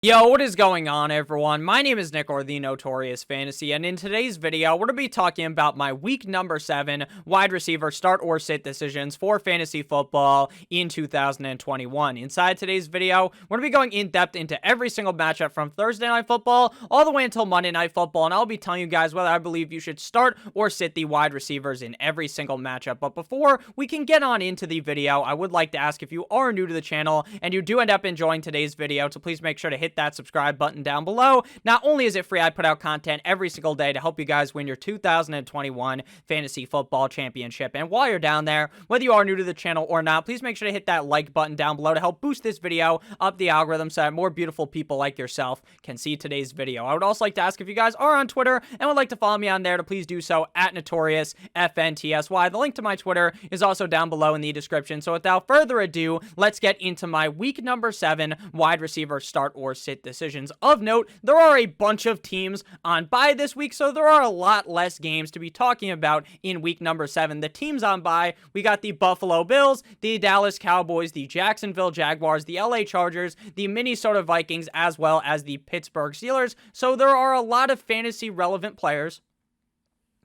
Yo, what is going on, everyone? My name is Nick, or the Notorious Fantasy, and in today's video, we're going to be talking about my week number 7 wide receiver start or sit decisions for fantasy football in 2021. Inside today's video, we're going to be going in depth into every single matchup from Thursday Night Football all the way until Monday Night Football, and I'll be telling you guys whether I believe you should start or sit the wide receivers in every single matchup. But before we can get on into the video, I would like to ask if you are new to the channel and you do end up enjoying today's video, to please make sure to hit that subscribe button down below. Not only is it free, I put out content every single day to help you guys win your 2021 Fantasy Football Championship. And while you're down there, whether you are new to the channel or not, please make sure to hit that like button down below to help boost this video up the algorithm so that more beautiful people like yourself can see today's video. I would also like to ask if you guys are on Twitter and would like to follow me on there, to please do so at NotoriousFNTSY. The link to my Twitter is also down below in the description. So without further ado, let's get into my week number 7 wide receiver start or sit decisions. Of note, there are a bunch of teams on bye this week, so there are a lot less games to be talking about in week number 7. The teams on bye, we got the Buffalo Bills, the Dallas Cowboys, the Jacksonville Jaguars, the LA Chargers, the Minnesota Vikings, as well as the Pittsburgh Steelers. So there are a lot of fantasy relevant players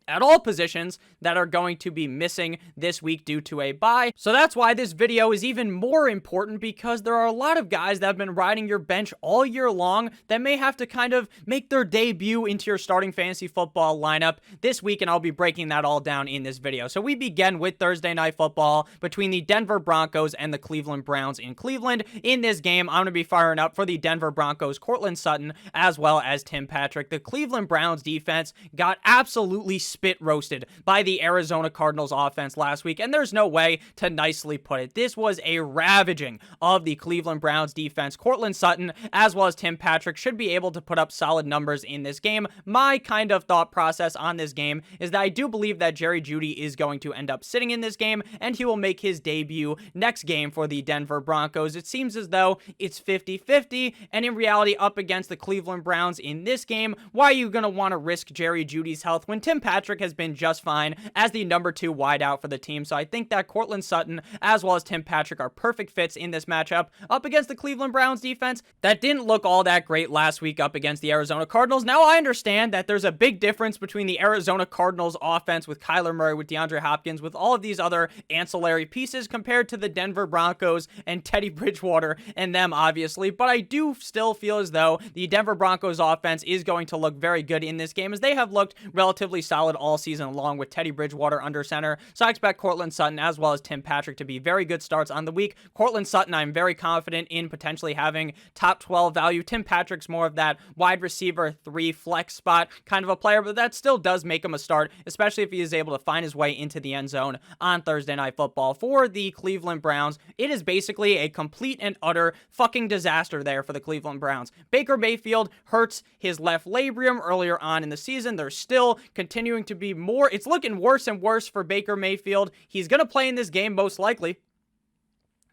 at all positions that are going to be missing this week due to a bye. So that's why this video is even more important, because there are a lot of guys that have been riding your bench all year long that may have to kind of make their debut into your starting fantasy football lineup this week, and I'll be breaking that all down in this video. So we begin with Thursday Night Football between the Denver Broncos and the Cleveland Browns in Cleveland. In this game, I'm going to be firing up for the Denver Broncos, Courtland Sutton, as well as Tim Patrick. The Cleveland Browns defense got absolutely spit roasted by the Arizona Cardinals offense last week, and there's no way to nicely put it. This was a ravaging of the Cleveland Browns defense. Courtland Sutton, as well as Tim Patrick, should be able to put up solid numbers in this game. My kind of thought process on this game is that I do believe that Jerry Jeudy is going to end up sitting in this game, and he will make his debut next game for the Denver Broncos. It seems as though it's 50-50, and in reality, up against the Cleveland Browns in this game, why are you going to want to risk Jerry Jeudy's health when Tim Patrick has been just fine as the number 2 wideout for the team? So I think that Courtland Sutton as well as Tim Patrick are perfect fits in this matchup up against the Cleveland Browns defense that didn't look all that great last week up against the Arizona Cardinals. Now, I understand that there's a big difference between the Arizona Cardinals offense with Kyler Murray, with DeAndre Hopkins, with all of these other ancillary pieces, compared to the Denver Broncos and Teddy Bridgewater and them, obviously, but I do still feel as though the Denver Broncos offense is going to look very good in this game, as they have looked relatively solid all season along with Teddy Bridgewater under center. So I expect Courtland Sutton as well as Tim Patrick to be very good starts on the week. Courtland Sutton, I'm very confident in potentially having top 12 value. Tim Patrick's more of that wide receiver 3 flex spot kind of a player, but that still does make him a start, especially if he is able to find his way into the end zone on Thursday Night Football. For the Cleveland Browns, it is basically a complete and utter fucking disaster there for the Cleveland Browns. Baker Mayfield hurts his left labrum earlier on in the season. They're still continuing to be it's looking worse and worse for Baker Mayfield. He's going to play in this game most likely.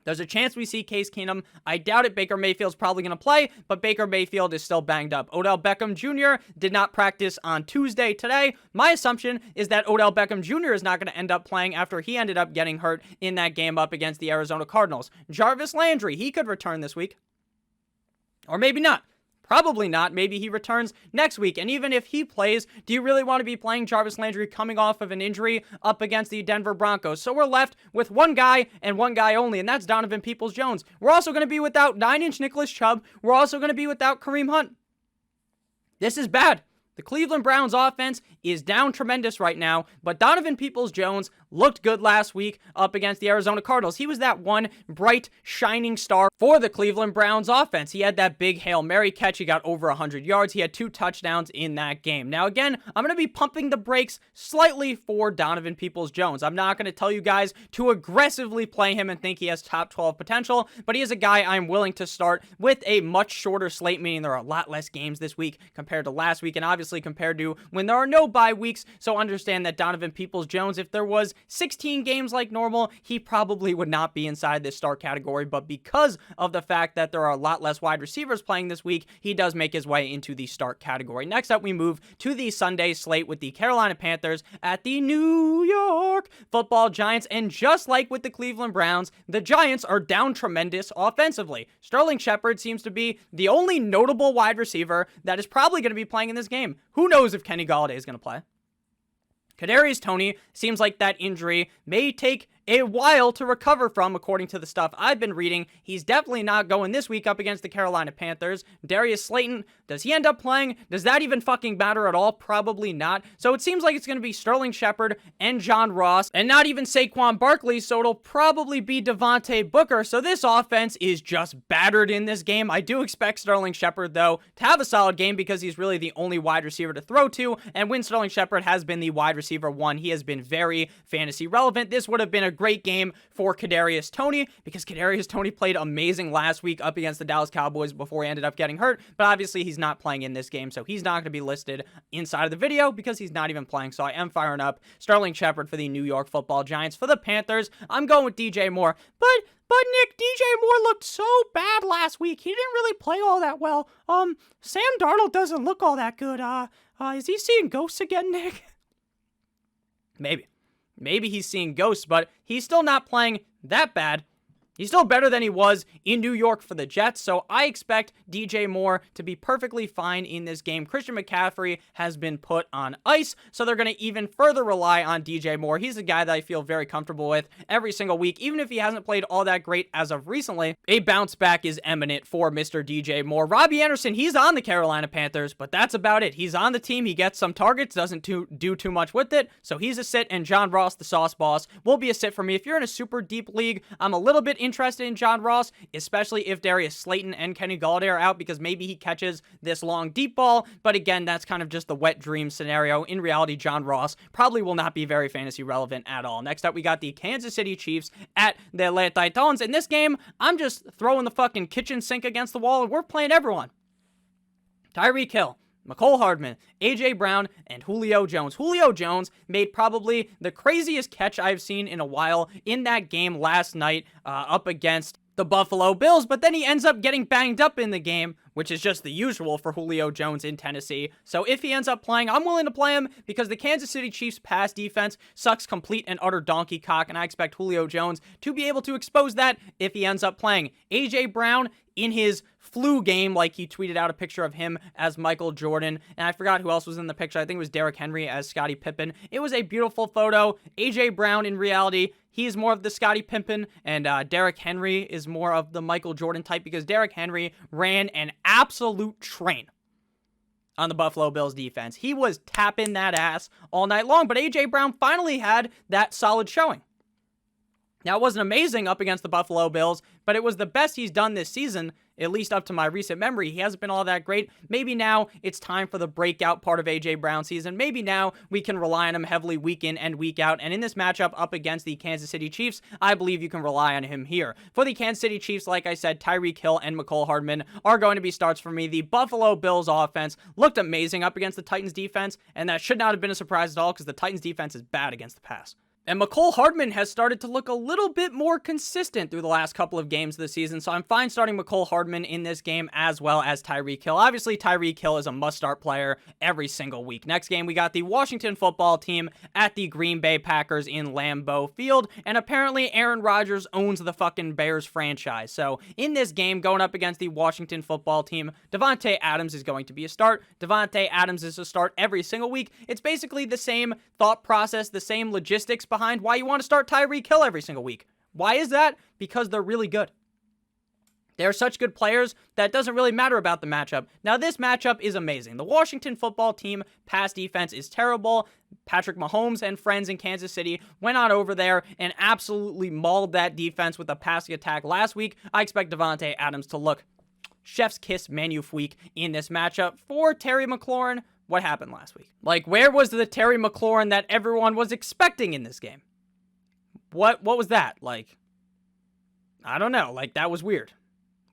There's a chance we see Case Keenum. I doubt it. Baker Mayfield's probably going to play, but Baker Mayfield is still banged up. Odell Beckham Jr. did not practice on Tuesday today. My assumption is that Odell Beckham Jr. is not going to end up playing after he ended up getting hurt in that game up against the Arizona Cardinals. Jarvis Landry, he could return this week. Or maybe not. Probably not. Maybe he returns next week. And even if he plays, do you really want to be playing Jarvis Landry coming off of an injury up against the Denver Broncos? So we're left with one guy and one guy only, and that's Donovan Peoples-Jones. We're also going to be without 9-inch Nicholas Chubb. We're also going to be without Kareem Hunt. This is bad. The Cleveland Browns offense is down tremendous right now, but Donovan Peoples-Jones looked good last week up against the Arizona Cardinals. He was that one bright, shining star for the Cleveland Browns offense. He had that big Hail Mary catch. He got over 100 yards. He had 2 touchdowns in that game. Now, again, I'm going to be pumping the brakes slightly for Donovan Peoples-Jones. I'm not going to tell you guys to aggressively play him and think he has top 12 potential, but he is a guy I'm willing to start with a much shorter slate, meaning there are a lot less games this week compared to last week, and obviously compared to when there are no bye weeks. So understand that Donovan Peoples-Jones, if there was 16 games like normal, he probably would not be inside this start category, but because of the fact that there are a lot less wide receivers playing this week, he does make his way into the start category. Next up, we move to the Sunday slate with the Carolina Panthers at the New York Football Giants, and just like with the Cleveland Browns, the Giants are down tremendous offensively. Sterling Shepard seems to be the only notable wide receiver that is probably going to be playing in this game. Who knows if Kenny Golladay is going to play? Kadarius Toney seems like that injury may take a while to recover from, according to the stuff I've been reading. He's definitely not going this week up against the Carolina Panthers. Darius Slayton, does he end up playing? Does that even fucking matter at all? Probably not. So it seems like it's going to be Sterling Shepard and John Ross, and not even Saquon Barkley, so it'll probably be Devontae Booker. So this offense is just battered in this game. I do expect Sterling Shepard, though, to have a solid game because he's really the only wide receiver to throw to, and when Sterling Shepard has been the wide receiver one, he has been very fantasy relevant. This would have been a great game for Kadarius Toney because Kadarius Toney played amazing last week up against the Dallas Cowboys before he ended up getting hurt, but obviously he's not playing in this game, so he's not going to be listed inside of the video because he's not even playing. So I am firing up Sterling Shepard for the New York Football Giants. For the Panthers, I'm going with DJ Moore, but Nick, DJ Moore looked so bad last week. He didn't really play all that well. Sam Darnold doesn't look all that good. Is he seeing ghosts again, Nick? Maybe he's seeing ghosts, but he's still not playing that bad. He's still better than he was in New York for the Jets, so I expect DJ Moore to be perfectly fine in this game. Christian McCaffrey has been put on ice, so they're going to even further rely on DJ Moore. He's a guy that I feel very comfortable with every single week, even if he hasn't played all that great as of recently. A bounce back is imminent for Mr. DJ Moore. Robbie Anderson, he's on the Carolina Panthers, but that's about it. He's on the team. He gets some targets, doesn't do too much with it, so he's a sit, and John Ross, the sauce boss, will be a sit for me. If you're in a super deep league, I'm a little bit interested in John Ross, especially if Darius Slayton and Kenny Golladay are out, because maybe he catches this long deep ball, but again, that's kind of just the wet dream scenario. In reality, John Ross probably will not be very fantasy relevant at all. Next up, we got the Kansas City Chiefs at the Atlanta Titans. In this game, I'm just throwing the fucking kitchen sink against the wall, and we're playing everyone. Tyreek Hill, McCole Hardman, A.J. Brown, and Julio Jones. Julio Jones made probably the craziest catch I've seen in a while in that game last night up against the Buffalo Bills, but then he ends up getting banged up in the game, which is just the usual for Julio Jones in Tennessee. So if he ends up playing, I'm willing to play him because the Kansas City Chiefs pass defense sucks complete and utter donkey cock, and I expect Julio Jones to be able to expose that if he ends up playing. A.J. Brown, in his flu game, like he tweeted out a picture of him as Michael Jordan, and I forgot who else was in the picture. I think it was Derrick Henry as Scottie Pippen. It was a beautiful photo. A.J. Brown, in reality, he's more of the Scottie Pippen, and Derrick Henry is more of the Michael Jordan type because Derrick Henry ran an absolute train on the Buffalo Bills defense. He was tapping that ass all night long, but A.J. Brown finally had that solid showing. Now, it wasn't amazing up against the Buffalo Bills, but it was the best he's done this season, at least up to my recent memory. He hasn't been all that great. Maybe now it's time for the breakout part of A.J. Brown's season. Maybe now we can rely on him heavily week in and week out. And in this matchup up against the Kansas City Chiefs, I believe you can rely on him here. For the Kansas City Chiefs, like I said, Tyreek Hill and McCole Hardman are going to be starts for me. The Buffalo Bills offense looked amazing up against the Titans defense, and that should not have been a surprise at all because the Titans defense is bad against the pass. And McCole Hardman has started to look a little bit more consistent through the last couple of games this season, so I'm fine starting McCole Hardman in this game as well as Tyreek Hill. Obviously, Tyreek Hill is a must-start player every single week. Next game, we got the Washington Football Team at the Green Bay Packers in Lambeau Field, and apparently Aaron Rodgers owns the fucking Bears franchise. So in this game, going up against the Washington Football Team, Davante Adams is going to be a start. Davante Adams is a start every single week. It's basically the same thought process, the same logistics behind why you want to start Tyreek Hill every single week. Why is that? Because they're really good. They're such good players that it doesn't really matter about the matchup. Now, this matchup is amazing. The Washington Football Team pass defense is terrible. Patrick Mahomes and friends in Kansas City went on over there and absolutely mauled that defense with a passing attack last week. I expect Davante Adams to look chef's kiss magnifique in this matchup. For Terry McLaurin, what happened last week? Like, where was the Terry McLaurin that everyone was expecting in this game? What was that? Like, I don't know. Like, that was weird.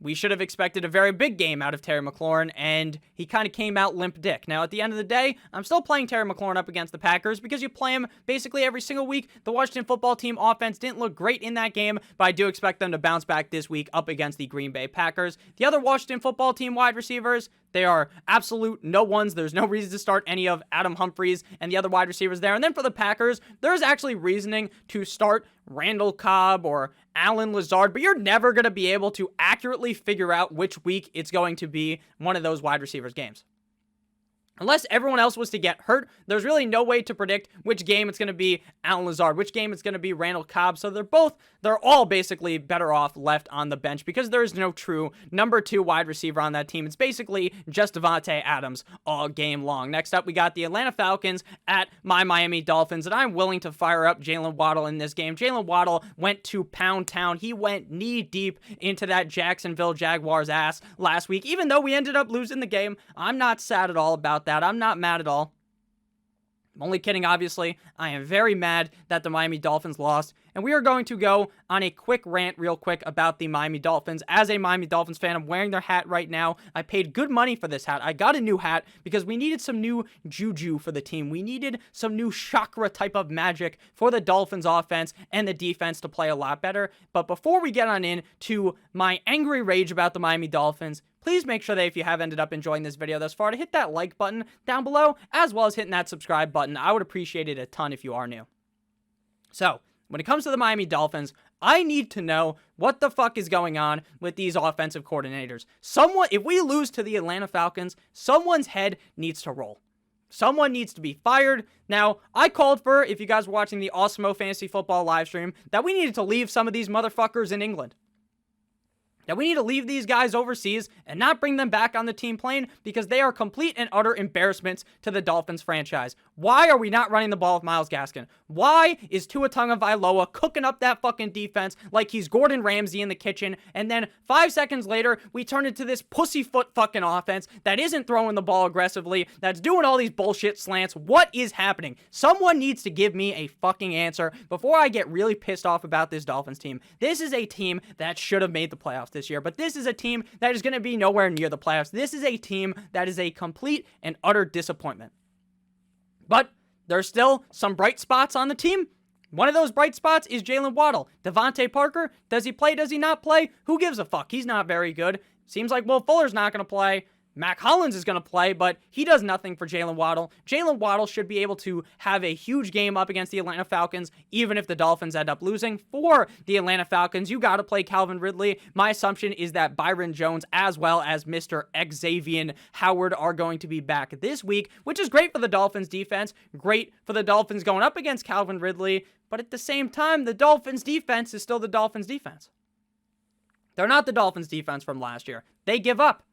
we should have expected a very big game out of Terry McLaurin, and he kind of came out limp dick. Now, at the end of the day, I'm still playing Terry McLaurin up against the Packers because you play him basically every single week. The Washington football team offense didn't look great in that game, but I do expect them to bounce back this week up against the Green Bay Packers. The other Washington football team wide receivers, they are absolute no ones. There's no reason to start any of Adam Humphries and the other wide receivers there. And then for the Packers, there's actually reasoning to start Randall Cobb or Allen Lazard, but you're never going to be able to accurately figure out which week it's going to be one of those wide receivers' games. Unless everyone else was to get hurt, there's really no way to predict which game it's going to be Allen Lazard, which game it's going to be Randall Cobb. So they're all basically better off left on the bench because there is no true number 2 wide receiver on that team. It's basically just Davante Adams all game long. Next up, we got the Atlanta Falcons at my Miami Dolphins, and I'm willing to fire up Jalen Waddle in this game. Jalen Waddle went to Pound Town. He went knee deep into that Jacksonville Jaguars ass last week. Even though we ended up losing the game, I'm not sad at all about that. I'm not mad at all. I'm only kidding, obviously. I am very mad that the Miami Dolphins lost, and we are going to go on a quick rant real quick about the Miami Dolphins. As a Miami Dolphins fan, I'm wearing their hat right now. I paid good money for this hat. I got a new hat because we needed some new juju for the team. We needed some new chakra type of magic for the Dolphins offense and the defense to play a lot better. But before we get on into my angry rage about the Miami Dolphins, please make sure that if you have ended up enjoying this video thus far, to hit that like button down below, as well as hitting that subscribe button. I would appreciate it a ton if you are new. So, when it comes to the Miami Dolphins, I need to know what the fuck is going on with these offensive coordinators. If we lose to the Atlanta Falcons, someone's head needs to roll. Someone needs to be fired. Now, I called for, if you guys were watching the Awesemo Fantasy Football live stream, that we needed to leave some of these motherfuckers in England. That we need to leave these guys overseas and not bring them back on the team plane because they are complete and utter embarrassments to the Dolphins franchise. Why are we not running the ball with Myles Gaskin? Why is Tua Tagovailoa cooking up that fucking defense like he's Gordon Ramsay in the kitchen, and then 5 seconds later, we turn into this pussyfoot fucking offense that isn't throwing the ball aggressively, that's doing all these bullshit slants? What is happening? Someone needs to give me a fucking answer before I get really pissed off about this Dolphins team. This is a team that should have made the playoffs this year, but this is a team that is going to be nowhere near the playoffs. This is a team that is a complete and utter disappointment. But there's still some bright spots on the team. One of those bright spots is Jalen Waddle. Devontae Parker, does he play? Does he not play? Who gives a fuck? He's not very good. Seems like Will Fuller's not going to play. Mac Hollins is going to play, but he does nothing for Jalen Waddle. Jalen Waddle should be able to have a huge game up against the Atlanta Falcons, even if the Dolphins end up losing. For the Atlanta Falcons, you got to play Calvin Ridley. My assumption is that Byron Jones, as well as Mr. Xavier Howard, are going to be back this week, which is great for the Dolphins defense, great for the Dolphins going up against Calvin Ridley, but at the same time, the Dolphins defense is still the Dolphins defense. They're not the Dolphins defense from last year. They give up.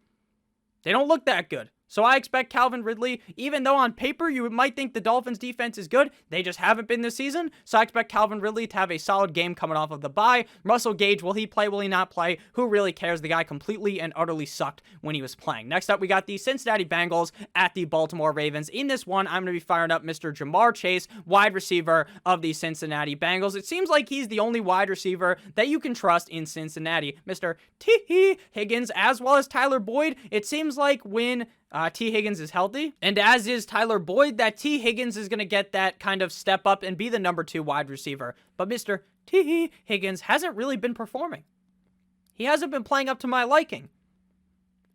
They don't look that good. So I expect Calvin Ridley, even though on paper you might think the Dolphins defense is good, they just haven't been this season. So I expect Calvin Ridley to have a solid game coming off of the bye. Russell Gage, will he play? Will he not play? Who really cares? The guy completely and utterly sucked when he was playing. Next up, we got the Cincinnati Bengals at the Baltimore Ravens. In this one, I'm going to be firing up Mr. Jamar Chase, wide receiver of the Cincinnati Bengals. It seems like he's the only wide receiver that you can trust in Cincinnati. Mr. T. Higgins, as well as Tyler Boyd. It seems like when T. Higgins is healthy, and as is Tyler Boyd, that T. Higgins is going to get that kind of step up and be the number 2 wide receiver. But Mr. T. Higgins hasn't really been performing. He hasn't been playing up to my liking.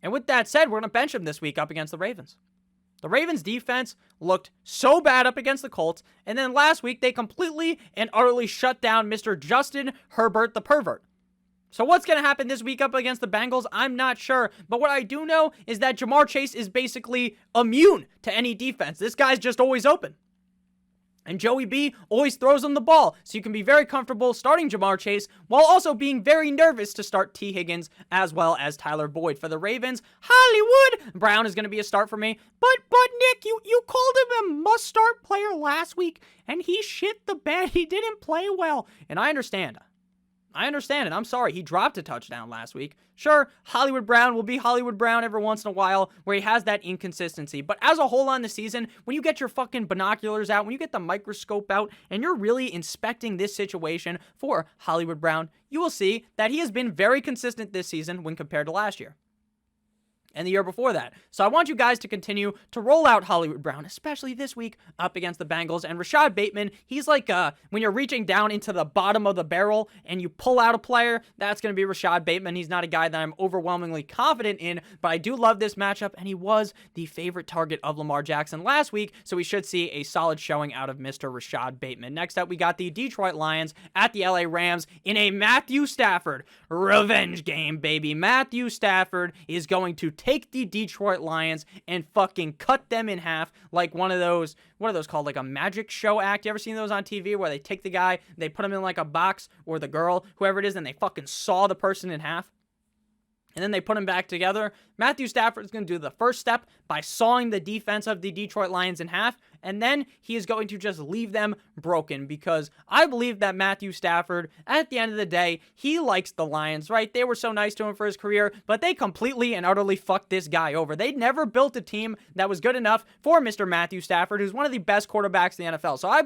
And with that said, we're going to bench him this week up against the Ravens. The Ravens defense looked so bad up against the Colts, and then last week they completely and utterly shut down Mr. Justin Herbert the pervert. So what's going to happen this week up against the Bengals? I'm not sure. But what I do know is that Jamar Chase is basically immune to any defense. This guy's just always open. And Joey B always throws him the ball. So you can be very comfortable starting Jamar Chase while also being very nervous to start T. Higgins as well as Tyler Boyd. For the Ravens, Hollywood Brown is going to be a start for me. But Nick, you called him a must-start player last week, and he shit the bed. He didn't play well. And I understand. I understand it. I'm sorry. He dropped a touchdown last week. Sure, Hollywood Brown will be Hollywood Brown every once in a while where he has that inconsistency. But as a whole on the season, when you get your fucking binoculars out, when you get the microscope out, and you're really inspecting this situation for Hollywood Brown, you will see that he has been very consistent this season when compared to last year and the year before that. So I want you guys to continue to roll out Hollywood Brown, especially this week up against the Bengals. And Rashad Bateman, he's like when you're reaching down into the bottom of the barrel and you pull out a player, that's going to be Rashad Bateman. He's not a guy that I'm overwhelmingly confident in, but I do love this matchup, and he was the favorite target of Lamar Jackson last week, so we should see a solid showing out of Mr. Rashad Bateman. Next up, we got the Detroit Lions at the LA Rams in a Matthew Stafford revenge game, baby. Matthew Stafford is going to take the Detroit Lions and fucking cut them in half like one of those, what are those called? Like a magic show act. You ever seen those on TV where they take the guy, they put him in like a box, or the girl, whoever it is, and they fucking saw the person in half? And then they put him back together. Matthew Stafford is going to do the first step by sawing the defense of the Detroit Lions in half, and then he is going to just leave them broken, because I believe that Matthew Stafford, at the end of the day, he likes the Lions, right? They were so nice to him for his career, but they completely and utterly fucked this guy over. They never built a team that was good enough for Mr. Matthew Stafford, who's one of the best quarterbacks in the NFL. So I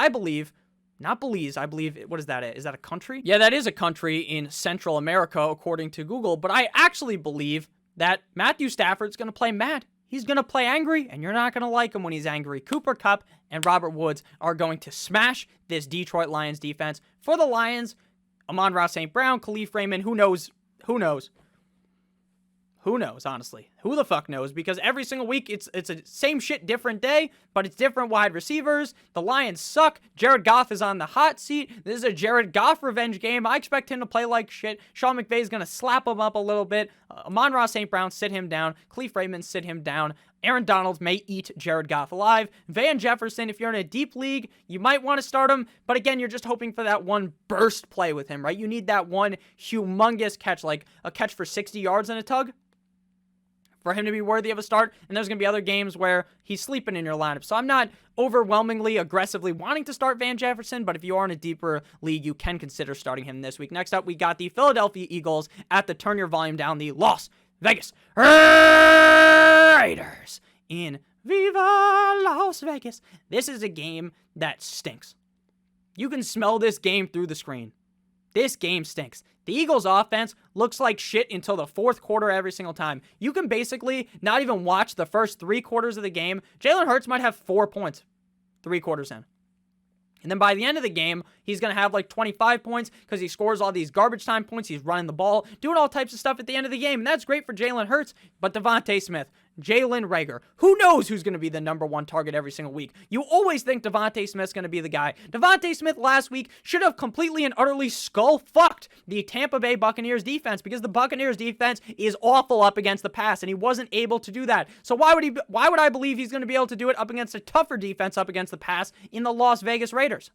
believe, not Belize, I believe, what is that? Is that a country? Yeah, that is a country in Central America, according to Google, but I actually believe that Matthew Stafford's going to play mad. He's going to play angry, and you're not going to like him when he's angry. Cooper Kupp and Robert Woods are going to smash this Detroit Lions defense. For the Lions, Amon-Ra St. Brown, Khalif Raymond, who knows? Who knows? Who knows, honestly? Who the fuck knows? Because every single week, it's a same shit, different day, but it's different wide receivers. The Lions suck. Jared Goff is on the hot seat. This is a Jared Goff revenge game. I expect him to play like shit. Sean McVay is going to slap him up a little bit. Amon-Ra St. Brown, sit him down. Khalif Raymond, sit him down. Aaron Donald may eat Jared Goff alive. Van Jefferson, if you're in a deep league, you might want to start him. But again, you're just hoping for that one burst play with him, right? You need that one humongous catch, like a catch for 60 yards and a tug, for him to be worthy of a start. And there's going to be other games where he's sleeping in your lineup. So I'm not overwhelmingly aggressively wanting to start Van Jefferson, but if you are in a deeper league, you can consider starting him this week. Next up, we got the Philadelphia Eagles at the, turn your volume down, the Las Vegas Raiders in Viva Las Vegas. This is a game that stinks. You can smell this game through the screen. This game stinks. The Eagles' offense looks like shit until the fourth quarter every single time. You can basically not even watch the first 3 quarters of the game. Jalen Hurts might have 4 points 3 quarters in. And then by the end of the game, he's going to have like 25 points because he scores all these garbage time points. He's running the ball, doing all types of stuff at the end of the game. And that's great for Jalen Hurts. But Devontae Smith, Jalen Reagor, who knows who's going to be the number 1 target every single week? You always think Devontae Smith's going to be the guy. Devontae Smith last week should have completely and utterly skull-fucked the Tampa Bay Buccaneers defense, because the Buccaneers defense is awful up against the pass, and he wasn't able to do that. So why would I believe he's going to be able to do it up against a tougher defense up against the pass in the Las Vegas Raiders?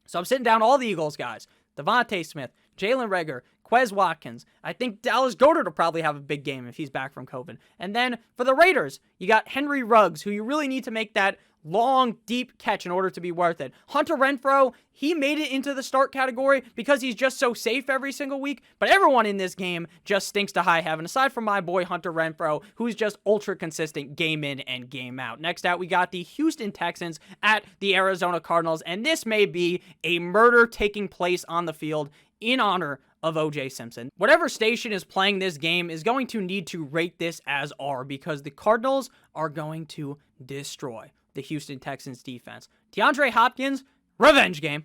So I'm sitting down all the Eagles guys. Devontae Smith, Jalen Reagor, Quez Watkins. I think Dallas Goedert will probably have a big game if he's back from COVID. And then for the Raiders, you got Henry Ruggs, who you really need to make that long, deep catch in order to be worth it. Hunter Renfrow, he made it into the start category because he's just so safe every single week. But everyone in this game just stinks to high heaven, aside from my boy Hunter Renfrow, who's just ultra consistent game in and game out. Next out, we got the Houston Texans at the Arizona Cardinals. And this may be a murder taking place on the field in honor of O.J. Simpson. Whatever station is playing this game is going to need to rate this as R, because the Cardinals are going to destroy the Houston Texans defense. DeAndre Hopkins, revenge game.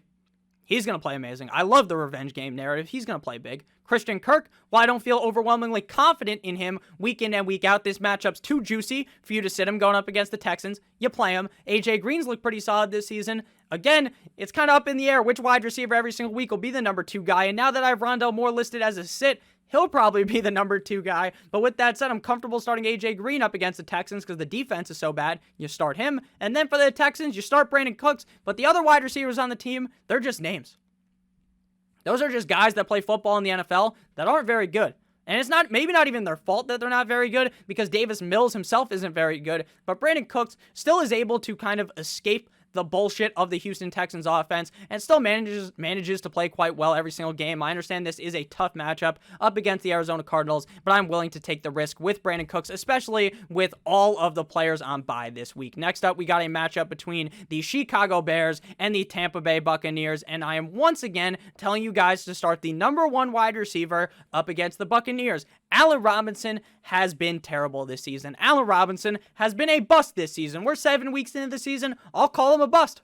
He's going to play amazing. I love the revenge game narrative. He's going to play big. Christian Kirk, while I don't feel overwhelmingly confident in him week in and week out, this matchup's too juicy for you to sit him going up against the Texans. You play him. A.J. Green's looked pretty solid this season. Again, it's kind of up in the air which wide receiver every single week will be the number 2 guy. And now that I have Rondale Moore listed as a sit, he'll probably be the number 2 guy. But with that said, I'm comfortable starting A.J. Green up against the Texans because the defense is so bad. You start him. And then for the Texans, you start Brandon Cooks. But the other wide receivers on the team, they're just names. Those are just guys that play football in the NFL that aren't very good. And it's maybe not even their fault that they're not very good, because Davis Mills himself isn't very good. But Brandon Cooks still is able to kind of escape the bullshit of the Houston Texans offense and still manages to play quite well every single game. I understand this is a tough matchup up against the Arizona Cardinals, but I'm willing to take the risk with Brandon Cooks, especially with all of the players on bye this week. Next up, we got a matchup between the Chicago Bears and the Tampa Bay Buccaneers, and I am once again telling you guys to start the number 1 wide receiver up against the Buccaneers. Allen Robinson has been terrible this season. Allen Robinson has been a bust this season. We're 7 weeks into the season. I'll call him a bust.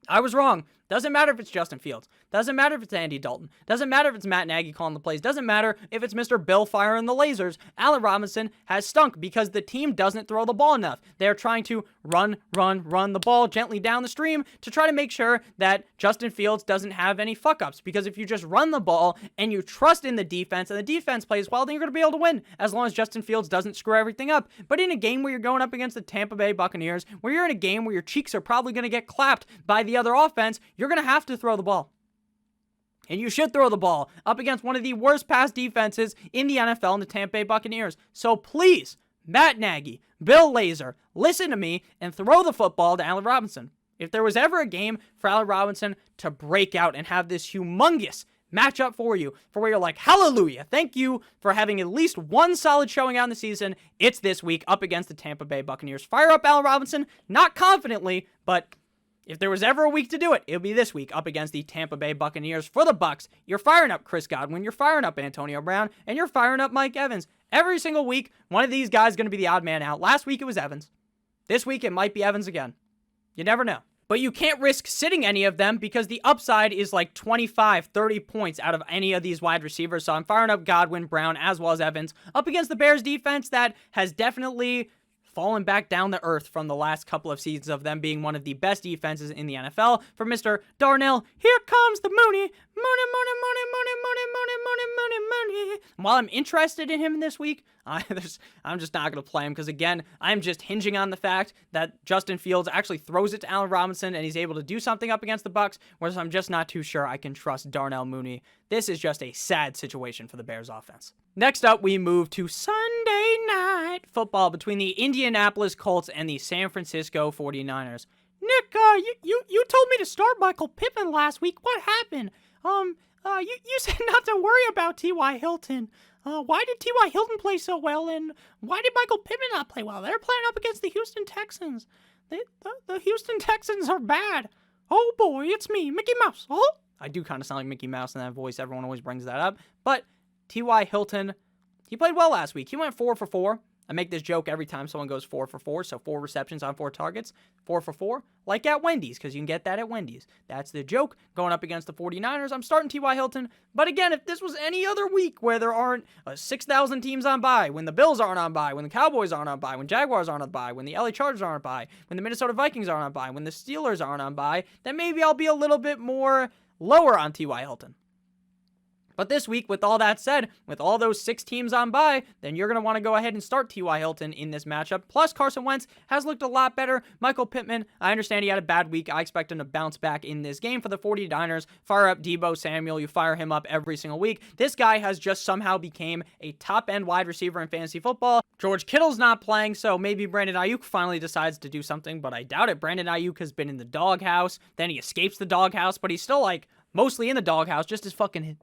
I was wrong. Doesn't matter if it's Justin Fields. Doesn't matter if it's Andy Dalton. Doesn't matter if it's Matt Nagy calling the plays. Doesn't matter if it's Mr. Bill firing the lasers. Allen Robinson has stunk because the team doesn't throw the ball enough. They're trying to run the ball gently down the stream to try to make sure that Justin Fields doesn't have any fuck-ups. Because if you just run the ball and you trust in the defense and the defense plays well, then you're going to be able to win as long as Justin Fields doesn't screw everything up. But in a game where you're going up against the Tampa Bay Buccaneers, where you're in a game where your cheeks are probably going to get clapped by the other offense, you're going to have to throw the ball. And you should throw the ball up against one of the worst pass defenses in the NFL in the Tampa Bay Buccaneers. So please, Matt Nagy, Bill Lazor, listen to me and throw the football to Allen Robinson. If there was ever a game for Allen Robinson to break out and have this humongous matchup for you, for where you're like, hallelujah, thank you for having at least one solid showing out in the season, it's this week up against the Tampa Bay Buccaneers. Fire up Allen Robinson, not confidently, but if there was ever a week to do it, it'll be this week up against the Tampa Bay Buccaneers. For the Bucs, you're firing up Chris Godwin, you're firing up Antonio Brown, and you're firing up Mike Evans. Every single week, one of these guys is going to be the odd man out. Last week, it was Evans. This week, it might be Evans again. You never know. But you can't risk sitting any of them because the upside is like 25, 30 points out of any of these wide receivers. So I'm firing up Godwin, Brown, as well as Evans up against the Bears defense that has definitely fallen back down to earth from the last couple of seasons of them being one of the best defenses in the NFL. For Mr. Darnell, here comes the Mooney. Money. While I'm interested in him this week, I'm just not going to play him because, again, I'm just hinging on the fact that Justin Fields actually throws it to Allen Robinson and he's able to do something up against the Bucs, whereas I'm just not too sure I can trust Darnell Mooney. This is just a sad situation for the Bears offense. Next up, we move to Sunday night football between the Indianapolis Colts and the San Francisco 49ers. Nick, you told me to start Michael Pittman last week. What happened? You said not to worry about T.Y. Hilton. Why did T.Y. Hilton play so well, and why did Michael Pittman not play well? They're playing up against the Houston Texans. The Houston Texans are bad. Oh boy, it's me, Mickey Mouse. Oh, I do kind of sound like Mickey Mouse in that voice. Everyone always brings that up. But T.Y. Hilton, he played well last week. He went 4 for 4. I make this joke every time someone goes 4 for 4, so 4 receptions on 4 targets, 4 for 4, like at Wendy's, because you can get that at Wendy's. That's the joke. Going up against the 49ers, I'm starting T.Y. Hilton, but again, if this was any other week where there aren't 6,000 teams on bye, when the Bills aren't on bye, when the Cowboys aren't on bye, when Jaguars aren't on bye, when the LA Chargers aren't on bye, when the Minnesota Vikings aren't on bye, when the Steelers aren't on bye, then maybe I'll be a little bit more lower on T.Y. Hilton. But this week, with all that said, with all those 6 teams on bye, then you're going to want to go ahead and start T.Y. Hilton in this matchup. Plus, Carson Wentz has looked a lot better. Michael Pittman, I understand he had a bad week. I expect him to bounce back in this game for the 49ers. Fire up Deebo Samuel. You fire him up every single week. This guy has just somehow became a top-end wide receiver in fantasy football. George Kittle's not playing, so maybe Brandon Ayuk finally decides to do something, but I doubt it. Brandon Ayuk has been in the doghouse. Then he escapes the doghouse, but he's still mostly in the doghouse, just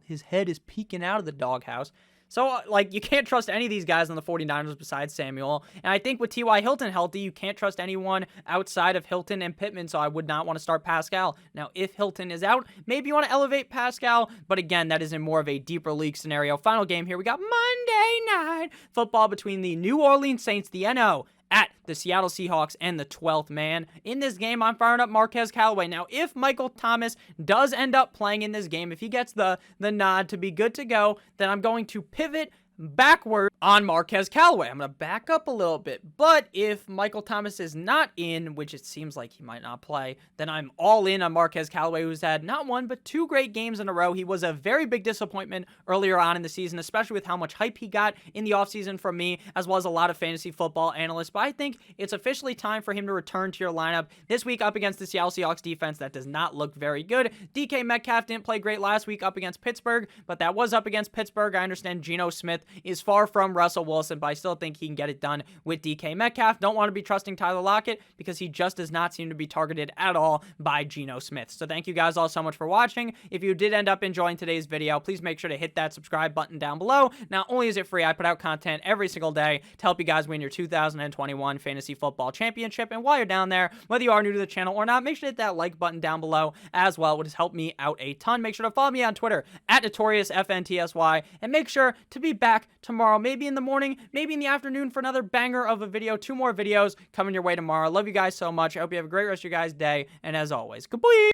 his head is peeking out of the doghouse. So, you can't trust any of these guys on the 49ers besides Samuel. And I think with T.Y. Hilton healthy, you can't trust anyone outside of Hilton and Pittman, so I would not want to start Pascal. Now, if Hilton is out, maybe you want to elevate Pascal, but again, that is in more of a deeper league scenario. Final game here, we got Monday Night Football between the New Orleans Saints, the NO, at the Seattle Seahawks and the 12th man. In this game, I'm firing up Marquez Callaway. Now, if Michael Thomas does end up playing in this game, if he gets the nod to be good to go, then I'm going to pivot backward on Marquez Callaway. I'm going to back up a little bit, but if Michael Thomas is not in, which it seems like he might not play, then I'm all in on Marquez Callaway, who's had not 1, but 2 great games in a row. He was a very big disappointment earlier on in the season, especially with how much hype he got in the offseason from me, as well as a lot of fantasy football analysts, but I think it's officially time for him to return to your lineup this week up against the Seattle Seahawks defense that does not look very good. DK Metcalf didn't play great last week up against Pittsburgh, but that was up against Pittsburgh. I understand Geno Smith is far from Russell Wilson, but I still think he can get it done with DK Metcalf. Don't want to be trusting Tyler Lockett because he just does not seem to be targeted at all by Geno Smith. So thank you guys all so much for watching. If you did end up enjoying today's video, please make sure to hit that subscribe button down below. Not only is it free, I put out content every single day to help you guys win your 2021 Fantasy Football Championship. And while you're down there, whether you are new to the channel or not, make sure to hit that like button down below as well. It would help me out a ton. Make sure to follow me on Twitter at NotoriousFNTSY, and make sure to be back tomorrow, maybe in the morning, maybe in the afternoon, for another banger of a video. 2 more videos coming your way tomorrow. Love you guys so much. I hope you have a great rest of your guys' day, and as always, goodbye.